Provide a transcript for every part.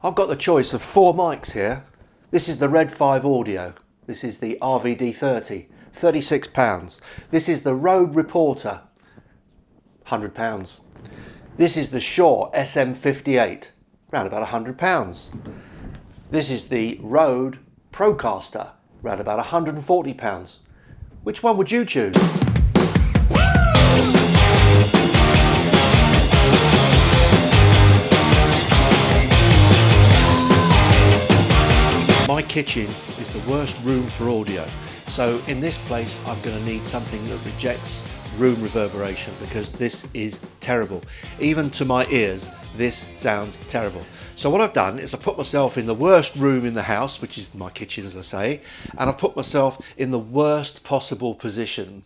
I've got the choice of 4 mics here. This is the Red5 audio. This is the RVD30, £36. This is the Rode Reporter, £100. This is the Shure SM58, around about £100. This is the Rode Procaster, around about £140. Which one would you choose? My kitchen is the worst room for audio, so in this place I'm going to need something that rejects room reverberation, because this is terrible. Even to my ears, this sounds terrible. So what I've done is I put myself in the worst room in the house, which is my kitchen, as I say, and I've put myself in the worst possible position.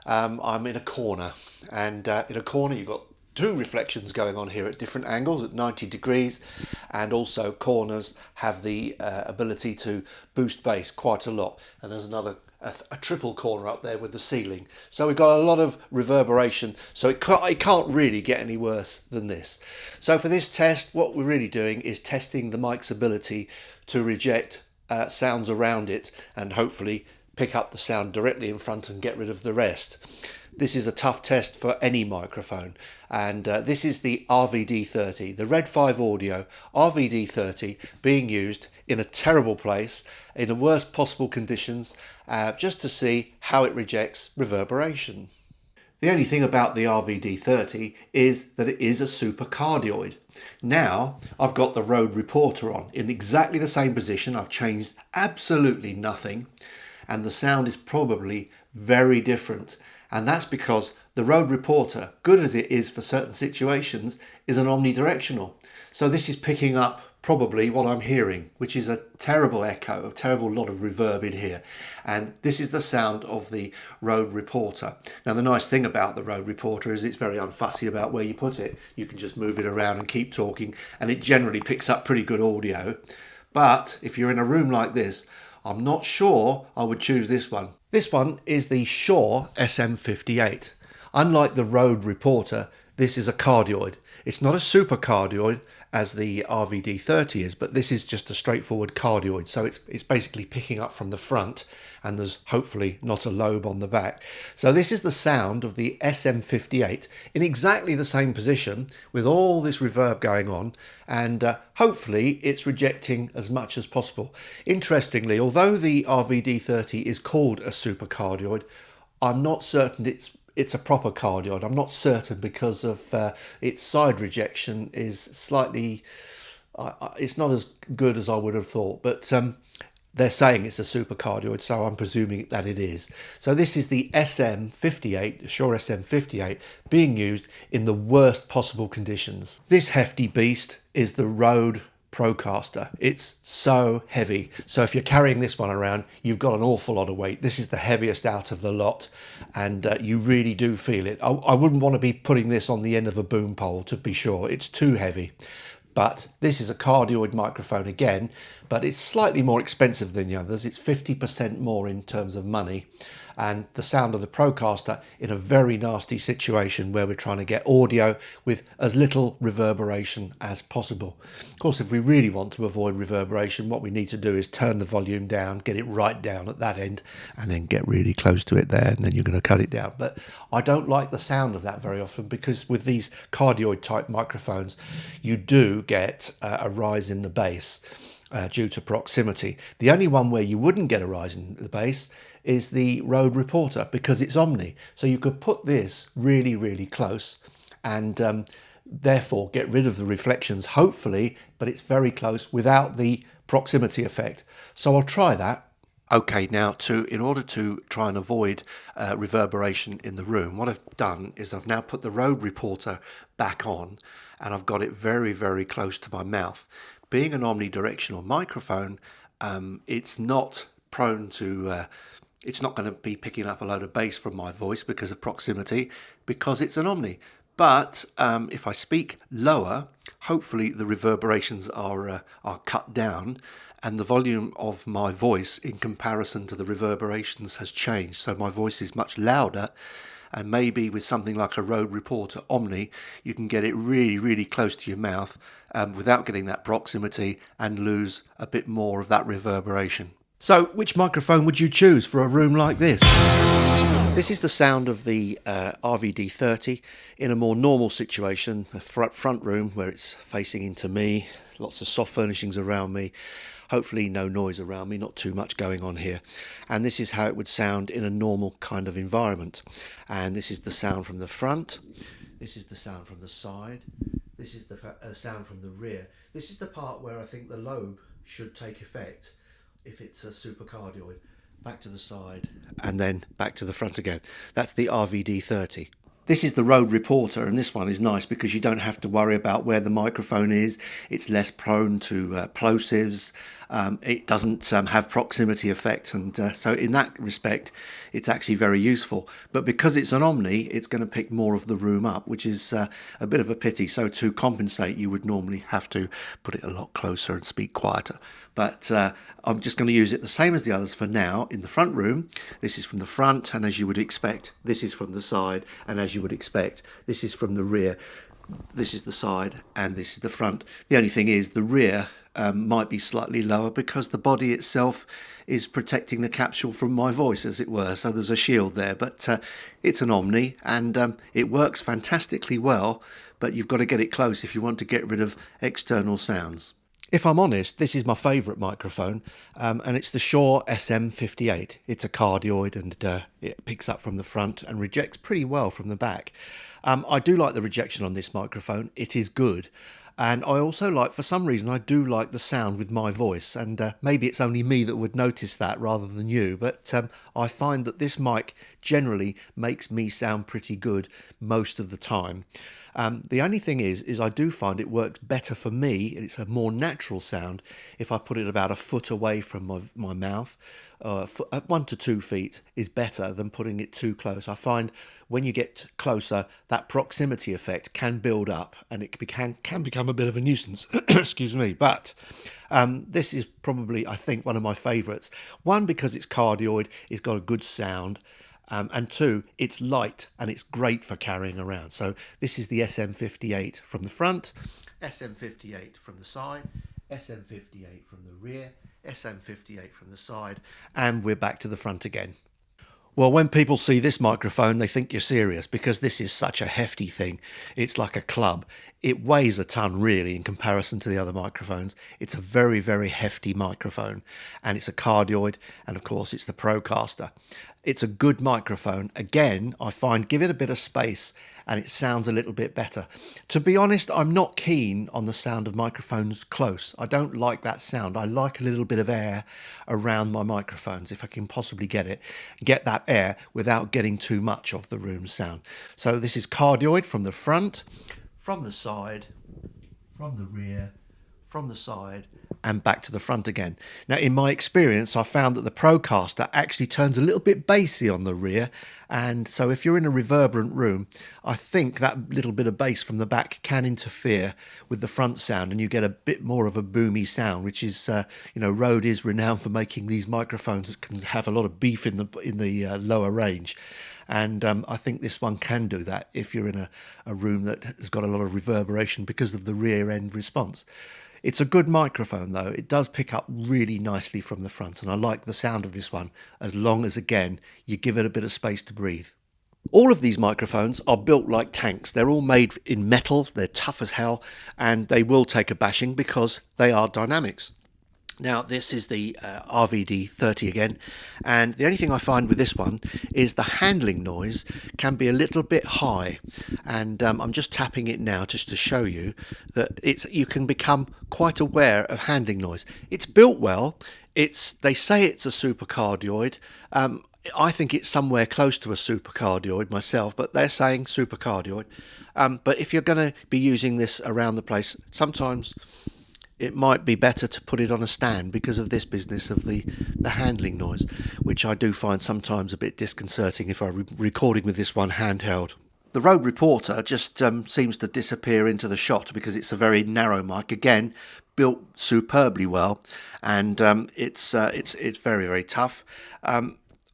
I'm in a corner, and in a corner you've got 2 reflections going on here at different angles at 90 degrees, and also corners have the ability to boost bass quite a lot, and there's a triple corner up there with the ceiling, so we've got a lot of reverberation, so it can't really get any worse than this. So for this test, what we're really doing is testing the mic's ability to reject sounds around it and hopefully pick up the sound directly in front and get rid of the rest. This is a tough test for any microphone, and this is the RVD30, the Red5 audio RVD30, being used in a terrible place, in the worst possible conditions, just to see how it rejects reverberation. The only thing about the RVD30 is that it is a supercardioid. Now I've got the Rode Reporter on in exactly the same position. I've changed absolutely nothing, and the sound is probably very different. And that's because the Rode Reporter, good as it is for certain situations, is an omnidirectional. So this is picking up probably what I'm hearing, which is a terrible echo, a terrible lot of reverb in here. And this is the sound of the Rode Reporter. Now the nice thing about the Rode Reporter is it's very unfussy about where you put it. You can just move it around and keep talking, and it generally picks up pretty good audio. But if you're in a room like this, I'm not sure I would choose this one. This one is the Shure SM58. Unlike the Rode Reporter, this is a cardioid. It's not a supercardioid as the RVD30 is, but this is just a straightforward cardioid. So it's basically picking up from the front, and there's hopefully not a lobe on the back. So this is the sound of the SM58 in exactly the same position with all this reverb going on, and hopefully it's rejecting as much as possible. Interestingly, although the RVD30 is called a supercardioid, I'm not certain it's a proper cardioid. I'm not certain because of its side rejection is slightly, it's not as good as I would have thought, but they're saying it's a supercardioid, so I'm presuming that it is. So this is the SM58, the Shure SM58, being used in the worst possible conditions. This hefty beast is the Rode Procaster. It's so heavy, so if you're carrying this one around, you've got an awful lot of weight. This is the heaviest out of the lot, and you really do feel it. I wouldn't want to be putting this on the end of a boom pole, to be sure. It's too heavy. But this is a cardioid microphone again, but it's slightly more expensive than the others. It's 50% more in terms of money. And the sound of the Procaster in a very nasty situation where we're trying to get audio with as little reverberation as possible. Of course, if we really want to avoid reverberation, what we need to do is turn the volume down, get it right down at that end, and then get really close to it there, and then you're going to cut it down. But I don't like the sound of that very often, because with these cardioid type microphones, you do get a rise in the bass due to proximity. The only one where you wouldn't get a rise in the bass is the Rode Reporter, because it's omni. So you could put this really, really close and therefore get rid of the reflections, hopefully, but it's very close without the proximity effect. So I'll try that. Okay, now in order to try and avoid reverberation in the room, what I've done is I've now put the Rode Reporter back on, and I've got it very, very close to my mouth. Being an omnidirectional microphone, it's not prone to it's not going to be picking up a load of bass from my voice because of proximity, because it's an omni. But if I speak lower, hopefully the reverberations are cut down, and the volume of my voice in comparison to the reverberations has changed. So my voice is much louder, and maybe with something like a Rode Reporter Omni, you can get it really, really close to your mouth without getting that proximity and lose a bit more of that reverberation. So, which microphone would you choose for a room like this? This is the sound of the RVD30 in a more normal situation, a front room where it's facing into me, lots of soft furnishings around me, hopefully no noise around me, not too much going on here. And this is how it would sound in a normal kind of environment. And this is the sound from the front, this is the sound from the side, this is the sound from the rear. This is the part where I think the lobe should take effect if it's a supercardioid. Back to the side and then back to the front again. That's the RVD30. This is the Rode Reporter, and this one is nice because you don't have to worry about where the microphone is. It's less prone to plosives. It doesn't have proximity effect, and so in that respect it's actually very useful. But because it's an Omni, it's going to pick more of the room up, which is a bit of a pity. So to compensate, you would normally have to put it a lot closer and speak quieter. But I'm just going to use it the same as the others for now in the front room. This is from the front, and as you would expect, this is from the side, and as you would expect, this is from the rear. This is the side and this is the front. The only thing is the rear might be slightly lower because the body itself is protecting the capsule from my voice, as it were. So there's a shield there, but it's an Omni, and it works fantastically well, but you've got to get it close if you want to get rid of external sounds. If I'm honest, this is my favourite microphone, and it's the Shure SM58. It's a cardioid, and it picks up from the front and rejects pretty well from the back. I do like the rejection on this microphone. It is good. And I also like, for some reason, I do like the sound with my voice, and maybe it's only me that would notice that rather than you, but I find that this mic generally makes me sound pretty good most of the time. The only thing is I do find it works better for me, and it's a more natural sound if I put it about a foot away from my mouth. 1 to 2 feet is better than putting it too close. I find when you get closer, that proximity effect can build up, and it can become a bit of a nuisance. Excuse me. But this is probably, I think, one of my favourites. One, because it's cardioid, it's got a good sound. And two, it's light and it's great for carrying around. So this is the SM58 from the front, SM58 from the side, SM58 from the rear, SM58 from the side, and we're back to the front again. Well, when people see this microphone, they think you're serious because this is such a hefty thing. It's like a club. It weighs a ton, really, in comparison to the other microphones. It's a very, very hefty microphone, and it's a cardioid, and of course, it's the Procaster. It's a good microphone. Again, I find give it a bit of space and it sounds a little bit better. To be honest, I'm not keen on the sound of microphones close. I don't like that sound. I like a little bit of air around my microphones if I can possibly get it. Get that air without getting too much of the room sound. So this is cardioid from the front, from the side, from the rear, from the side, and back to the front again. Now, in my experience, I found that the Procaster actually turns a little bit bassy on the rear, and so if you're in a reverberant room, I think that little bit of bass from the back can interfere with the front sound, and you get a bit more of a boomy sound, which is, Rode is renowned for making these microphones that can have a lot of beef in the lower range. And I think this one can do that if you're in a room that has got a lot of reverberation because of the rear end response. It's a good microphone, though. It does pick up really nicely from the front, and I like the sound of this one, as long as, again, you give it a bit of space to breathe. All of these microphones are built like tanks. They're all made in metal, they're tough as hell, and they will take a bashing because they are dynamics. Now, this is the RVD30 again, and the only thing I find with this one is the handling noise can be a little bit high, and I'm just tapping it now just to show you that you can become quite aware of handling noise. It's built well. They say it's a supercardioid. I think it's somewhere close to a supercardioid myself, but they're saying supercardioid. But if you're going to be using this around the place, sometimes it might be better to put it on a stand because of this business of the handling noise, which I do find sometimes a bit disconcerting if I'm recording with this one handheld. The Rode Reporter just seems to disappear into the shot because it's a very narrow mic, again, built superbly well, and it's very, very tough.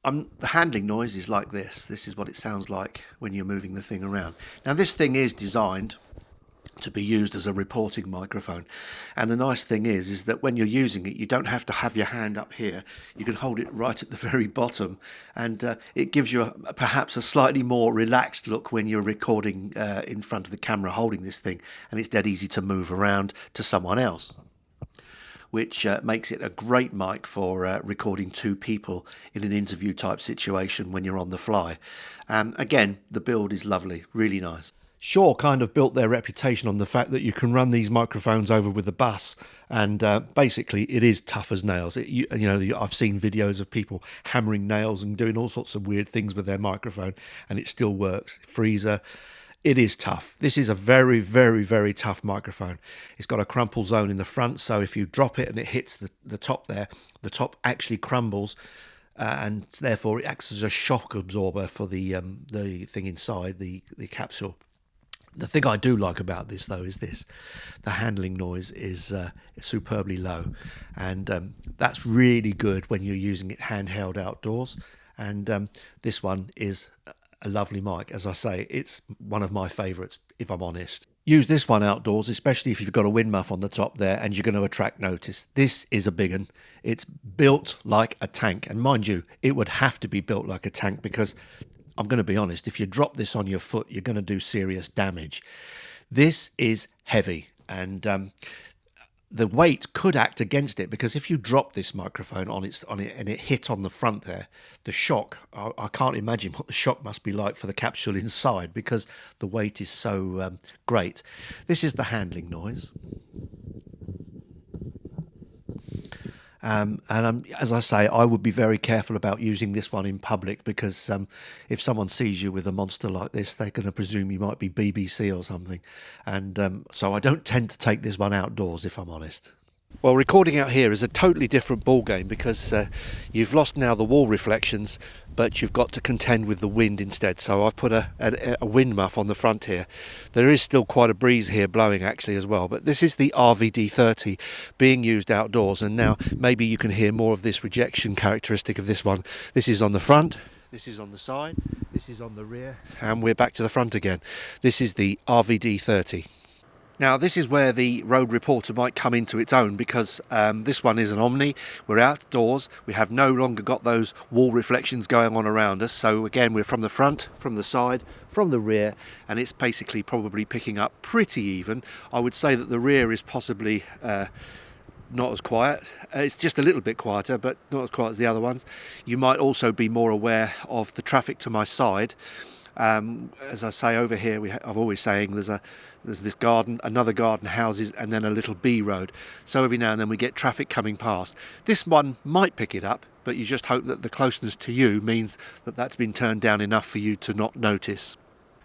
The handling noise is like this. This is what it sounds like when you're moving the thing around. Now this thing is designed to be used as a reporting microphone, and the nice thing is that when you're using it, you don't have to have your hand up here. You can hold it right at the very bottom, and it gives you perhaps a slightly more relaxed look when you're recording in front of the camera holding this thing, and it's dead easy to move around to someone else, which makes it a great mic for recording two people in an interview type situation when you're on the fly. Again, the build is lovely, really nice. Shure kind of built their reputation on the fact that you can run these microphones over with a bus, and basically it is tough as nails. I've seen videos of people hammering nails and doing all sorts of weird things with their microphone, and it still works. Freezer. It is tough. This is a very, very, very tough microphone. It's got a crumple zone in the front, so if you drop it and it hits the top there, the top actually crumbles, and therefore it acts as a shock absorber for the thing inside the capsule. The thing I do like about this, though, is this. The handling noise is superbly low, and that's really good when you're using it handheld outdoors. And this one is a lovely mic. As I say, it's one of my favourites, if I'm honest. Use this one outdoors, especially if you've got a wind muff on the top there and you're going to attract notice. This is a big one. It's built like a tank, and mind you, it would have to be built like a tank because, I'm going to be honest, if you drop this on your foot, you're going to do serious damage. This is heavy, and the weight could act against it, because if you drop this microphone on it and it hit on the front there, the shock, I can't imagine what the shock must be like for the capsule inside, because the weight is so great. This is the handling noise. As I say, I would be very careful about using this one in public, because if someone sees you with a monster like this, they're going to presume you might be BBC or something. And so I don't tend to take this one outdoors, if I'm honest. Well, recording out here is a totally different ball game, because you've lost now the wall reflections, but you've got to contend with the wind instead. So I've put a wind muff on the front here. There is still quite a breeze here blowing actually as well, but this is the RVD30 being used outdoors, and now maybe you can hear more of this rejection characteristic of this one. This is on the front, this is on the side, this is on the rear, and we're back to the front again. This is the RVD30. Now this is where the Rode Reporter might come into its own, because this one is an Omni. We're outdoors, we have no longer got those wall reflections going on around us, so again we're from the front, from the side, from the rear, and it's basically probably picking up pretty even. I would say that the rear is possibly not as quiet. It's just a little bit quieter, but not as quiet as the other ones. You might also be more aware of the traffic to my side. As I say, over here I'm always saying there's this garden, another garden, houses, and then a little B road, so every now and then we get traffic coming past. This one might pick it up, but you just hope that the closeness to you means that that's been turned down enough for you to not notice.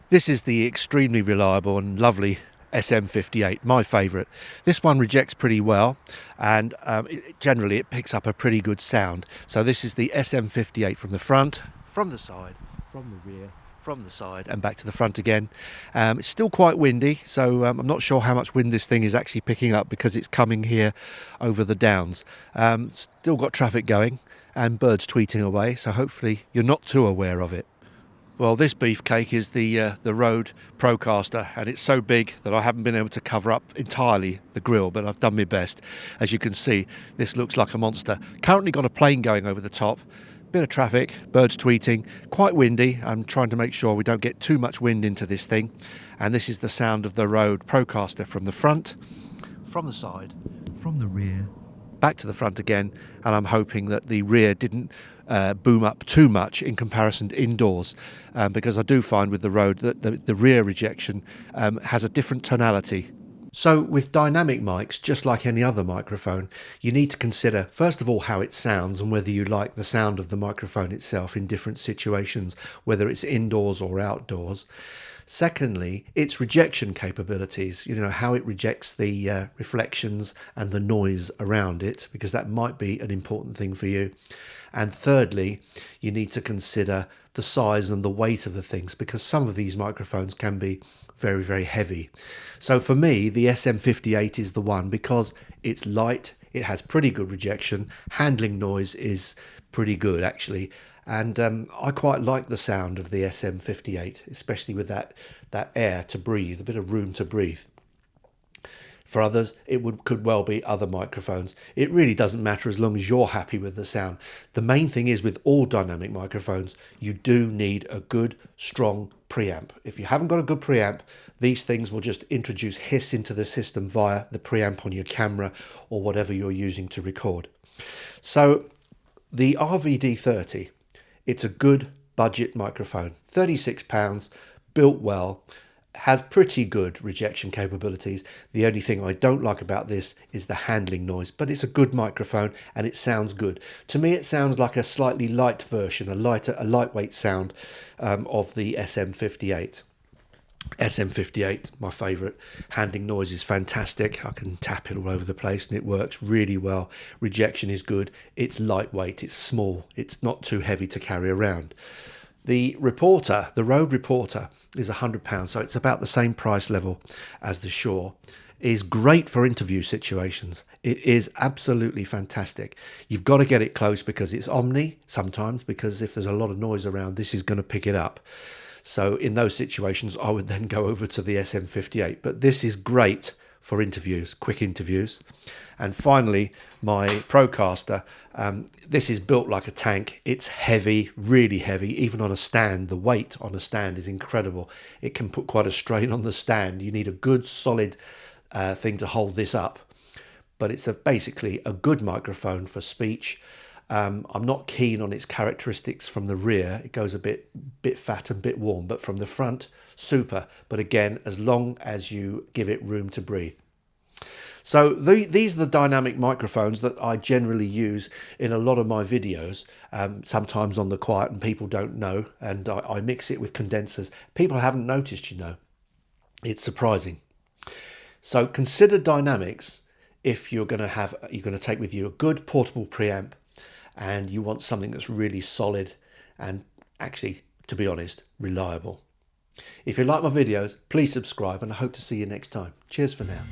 This is the extremely reliable and lovely SM58, my favourite. This one rejects pretty well, and generally it picks up a pretty good sound. So this is the SM58 from the front, from the side, from the rear, from the side, and back to the front again. It's still quite windy, so I'm not sure how much wind this thing is actually picking up, because it's coming here over the downs. Still got traffic going and birds tweeting away, so hopefully you're not too aware of it. Well, this beefcake is the Rode Procaster, and it's so big that I haven't been able to cover up entirely the grill, but I've done my best. As you can see, this looks like a monster. Currently got a plane going over the top. Bit of traffic, birds tweeting, quite windy. I'm trying to make sure we don't get too much wind into this thing. And this is the sound of the Rode Procaster from the front, from the side, from the rear, back to the front again. And I'm hoping that the rear didn't boom up too much in comparison to indoors, because I do find with the Rode that the rear rejection has a different tonality. So with dynamic mics, just like any other microphone, you need to consider, first of all, how it sounds and whether you like the sound of the microphone itself in different situations, whether it's indoors or outdoors. Secondly, its rejection capabilities, how it rejects the reflections and the noise around it, because that might be an important thing for you. And thirdly, you need to consider the size and the weight of the things, because some of these microphones can be very, very heavy. So for me, the SM58 is the one, because it's light, it has pretty good rejection, handling noise is pretty good actually, And I quite like the sound of the SM58, especially with that air to breathe, a bit of room to breathe. For others, it could well be other microphones. It really doesn't matter as long as you're happy with the sound. The main thing is, with all dynamic microphones, you do need a good, strong preamp. If you haven't got a good preamp, these things will just introduce hiss into the system via the preamp on your camera or whatever you're using to record. So the RVD30, it's a good budget microphone, £36, built well, has pretty good rejection capabilities. The only thing I don't like about this is the handling noise, but it's a good microphone and it sounds good. To me, it sounds like a slightly light version, a lightweight sound of the SM58. SM58, my favourite. Handling noise is fantastic. I can tap it all over the place and it works really well. Rejection is good. It's lightweight, it's small, it's not too heavy to carry around. The Reporter, the Rode Reporter, is £100, so it's about the same price level as the Shure. Is great for interview situations. It is absolutely fantastic. You've got to get it close because it's omni sometimes, because if there's a lot of noise around, this is going to pick it up. So in those situations, I would then go over to the SM58. But this is great for interviews, quick interviews. And finally, my Procaster. This is built like a tank. It's heavy, really heavy, even on a stand. The weight on a stand is incredible. It can put quite a strain on the stand. You need a good solid thing to hold this up. But it's basically a good microphone for speech. I'm not keen on its characteristics from the rear. It goes a bit fat and bit warm, but from the front, super. But again, as long as you give it room to breathe. So these are the dynamic microphones that I generally use in a lot of my videos, sometimes on the quiet and people don't know, and I mix it with condensers. People haven't noticed, you know. It's surprising. So consider dynamics if you're going to take with you a good portable preamp and you want something that's really solid and actually, to be honest, reliable. If you like my videos, please subscribe and I hope to see you next time. Cheers for now.